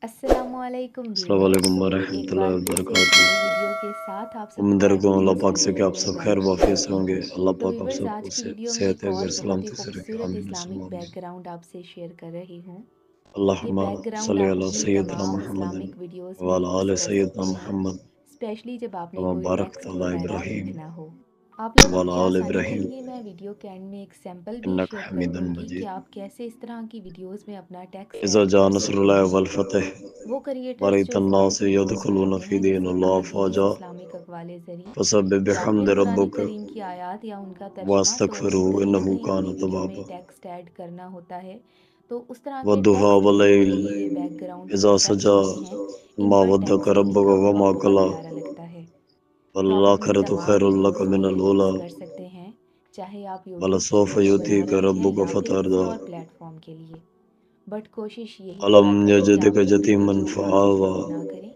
अस्सलामुअलैकुम अस्सलाम व्यूवर्स। वालेकुम एक वरहमतुल्लाहि बार फिर से एक वबरकातुहू। नई वीडियो के साथ आप उम्मीद सबको रखता हूँ अल्लाह एडिटिंग पाक से कि साइटली आप में सब खैर वेलकम वाफियत से करती होंगे। हूँ। अल्लाह तो पाक आप व्यूवर्स, आज सबको की वीडियो में सेहत एक और अगर बहुत ही सलामती से रखे। खूबसूरत आमीन सुम्मा इस्लामिक आमीन। बैकग्राउंड आपसे शेयर कर रही हूँ। ये अल्लाहुम्मा बैकग्राउंड सल्ली आप अला अपनी सय्यदना तमाम मुहम्मदिन इस्लामिक वीडियोस व में अला यूज़ आलि कर सय्यदना सकते हैं, मुहम्मद स्पेशली जब आपने कमा कोई बारकत टेक्स्ट अला वगैरह इब्राहीम लिखना हो। आप लोगों व की अला आलि आसानी के इब्राहीम लिए मैं वीडियो के एंड में एक सैंपल भी इन्नका शेयर कर हमीदुम दूंगी कि मजीद। आप कैसे इस तरह की वीडियोस में अपना टेक्स्ट इज़ा ऐड जा कर सकते नस्रुल्लाहि हैं। वल फतह वो क्रिएटर्स जो वरअयतन नास इस्लामिक वीडियोस यदखुलूना बनाते फी हैं जैसे दीनिल्लाहि अहदीस अफ़वाजा इस्लामिक अक़वाले ज़री फसब्बिह या फिर बिहम्दि कुरान रब्बिक करीम की आयत या उनका तर्जुमा, तो उन्हें वस्तगफिरहू कहीं ना इन्नहू कहीं कान अपनी वीडियो में तव्वाबा टेक्स्ट ऐड करना होता है। तो उस तरह के वद्दुहा टेक्स्ट वीडियो के वल्लैल लिए ये बैकग्राउंड इज़ा परफेक्ट सजा होते हैं। इन मा पर वद्दअक टेक्स्ट लिखा रब्बुका हुआ वमा बहुत क़ला प्यारा लगता है। तो आप अपनी वल्लाखिरतु तमाम खैरुल लक वीडियोस में ये मिनल ऊला यूज़ कर सकते हैं, चाहे आप यूट्यूब पर वलसौफ वीडियो बना युतीका रहे हैं रब्बुका या फिर किसी फतरदा और प्लेटफॉर्म के लिए। बट कोशिश यही अलम किया करें कि आप यजिदका कोई भी यतीमन वीडियो उठा के फआवा अपलोड ना करें।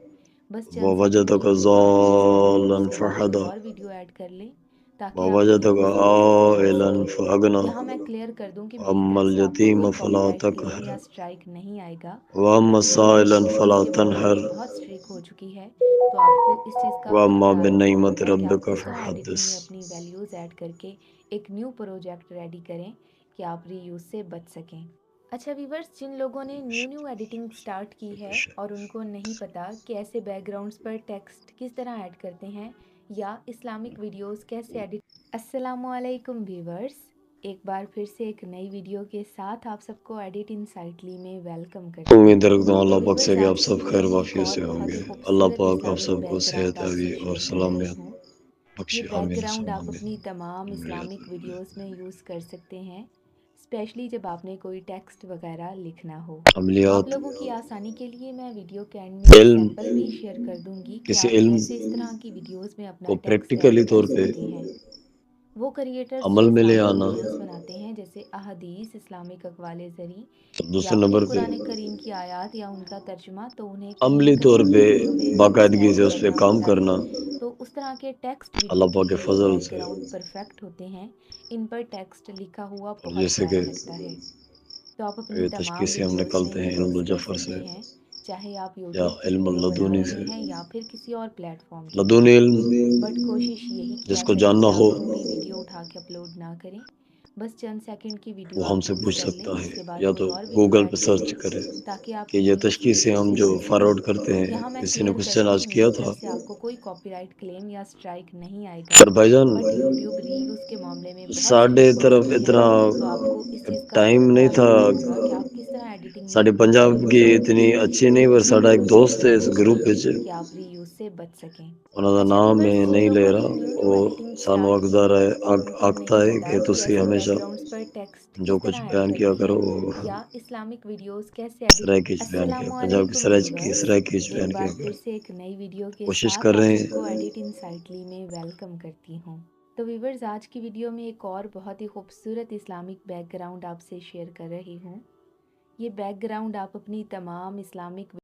बस चंद सेकंड की ववजदका वीडियो आप यूज़ कर लें, ज़ालन उसके बाद कोई फहदा और वीडियो ऐड कर लें ताकि आपकी ववजदका वीडियो से टेक्स्ट बच आइलन सके। फअगना यहाँ मैं क्लियर कर दूं कि मेरी तरफ अम्मल से आपको यतीम कोई फला कॉपीराइट क्लेम तकहर या स्ट्राइक नहीं आएगा। वअम्मा बट यूट्यूब साइलन रीयूज़ फला के मामले तनहर में बहुत स्ट्रिक्ट हो चुकी है, तो आपको इस चीज़ का खुद वअम्मा ख्याल रखना बिन्निअमत होगा कि आप रब्बिका किस तरह एडिटिंग फहद्दिस। में अपनी वैल्यूज़ ऐड करके एक न्यू प्रोजेक्ट रेडी करें कि आप रीयूज़ से बच सकें। अच्छा व्यूवर्स, जिन लोगों ने न्यू एडिटिंग स्टार्ट की है और उनको नहीं पता कि ऐसे बैकग्राउंड्स पर टेक्स्ट किस तरह ऐड करते हैं या इस्लामिक वीडियोस कैसे एडिट। अस्सलामुअलैकुम व्यूवर्स, एक बार फिर से एक नई वीडियो के साथ आप सबको एडिट इनसाइटली में वेलकम करती हूँ। उम्मीद रखता हूँ तो अल्लाह पाक से व्यूवर्स, कि आप आज की सब वीडियो खैर में एक वाफियत और से बहुत होंगे। ही अल्लाह खूबसूरत पाक आप इस्लामिक सबको बैकग्राउंड सेहत आपसे अभी और शेयर कर रही सलामियत हूँ। ये बख्शे। आमीन बैकग्राउंड सुम्मा आप अपनी तमाम आमीन। इस्लामिक वीडियोस में यूज़ कर सकते हैं, स्पेशली जब आपने कोई टेक्स्ट वगैरह लिखना हो। आप अमलियात लोगों की आसानी के लिए मैं वीडियो के एंड में एक इल्म सैंपल भी शेयर कर दूंगी कि किसी आप कैसे इस इल्म तरह की वीडियोस में अपना को टेक्स्ट ऐड प्रैक्टिकली कर तौर पे सकते हैं। वो क्रिएटर्स जो अमल में ले इस्लामिक आना। वीडियोस बनाते हैं जैसे अहदीस इस्लामिक अक़वाले ज़री या दूसरे फिर नंबर पे कुरान करीम की आयत या उनका तर्जुमा, तो उन्हें कहीं ना अमली कहीं तौर पे अपनी वीडियो में टेक्स्ट बाकायदगी ऐड से उस पे करना काम होता है। करना तो उस तरह के टेक्स्ट वीडियो अल्लाह के पाक के लिए ये फजल से। बैकग्राउंड परफेक्ट होते हैं। इन पर टेक्स्ट लिखा हुआ बहुत जैसे कि प्यारा लगता है। तो आप अपनी ये तमाम तशखीस से हम वीडियोस में निकलते ये हैं यूज़ इल्मुल कर जफर सकते से हैं, चाहे आप या यूट्यूब पर इल्मुल वीडियो बना लदूनी रहे से। हैं या फिर किसी और प्लेटफॉर्म के लिए। लदूनी इल्म बट कोशिश यही किया जिसको करें कि जानना हो आप पूरी वीडियो उठा के अपलोड ना करें। बस चंद सेकंड की वीडियो वो आप हमसे यूज़ पूछ कर लें, सकता है उसके बाद या कोई तो और वीडियो गूगल ऐड पे कर सर्च लें करे ताकि कि आपकी ये वीडियोस तशखीस से यूट्यूब हम से जो बच सकें। फॉरवर्ड करते हैं यहाँ मैं किसी ने क्लियर कर क्वेश्चन दूं आज कि किया मेरी था। तरफ से आपको कोई कॉपीराइट क्लेम या स्ट्राइक नहीं आएगा। पर भाईजान बट यूट्यूब रीयूज़ के मामले में बहुत साढ़े स्ट्रिक्ट हो तरफ चुकी है, इतना तो आपको इस चीज़ का टाइम खुद नहीं ख्याल था। रखना होगा कि आप किस तरह एडिटिंग में साढ़े अपनी पंजाब वीडियोस की ऐड इतनी करें अच्छी कि नहीं, पर न्यू साढ़ा एक प्रोजेक्ट दोस्त है रेडी इस करें ग्रुप विच, कि आप रीयूज़ से बच सकें। उन्होंने अच्छा नाम व्यूवर्स, मैं जिन नहीं ले लोगों ने रहा। न्यू वो एडिटिंग सानू स्टार्ट की आखदा है रहे और उनको आखता नहीं है पता कि कि तुसी ऐसे हमेशा बैकग्राउंड्स पर टेक्स्ट जो किस कुछ तरह ऐड बयान किया करते करो हैं वो या इस्लामिक वीडियोस कैसे एडिट। सराइकीच बयान किया, पंजाब की अस्सलामुअलैकुम व्यूवर्स, सराइकीच एक बयान किया बार फिर करो। से एक नई वीडियो के कोशिश साथ कर आप रहे सबको हैं। एडिट इनसाइटली में वेलकम करती हूँ। तो व्यूवर्स, आज की वीडियो में एक और बहुत ही खूबसूरत इस्लामिक बैकग्राउंड आपसे शेयर कर रही हूँ। ये बैकग्राउंड आप अपनी तमाम इस्लामिक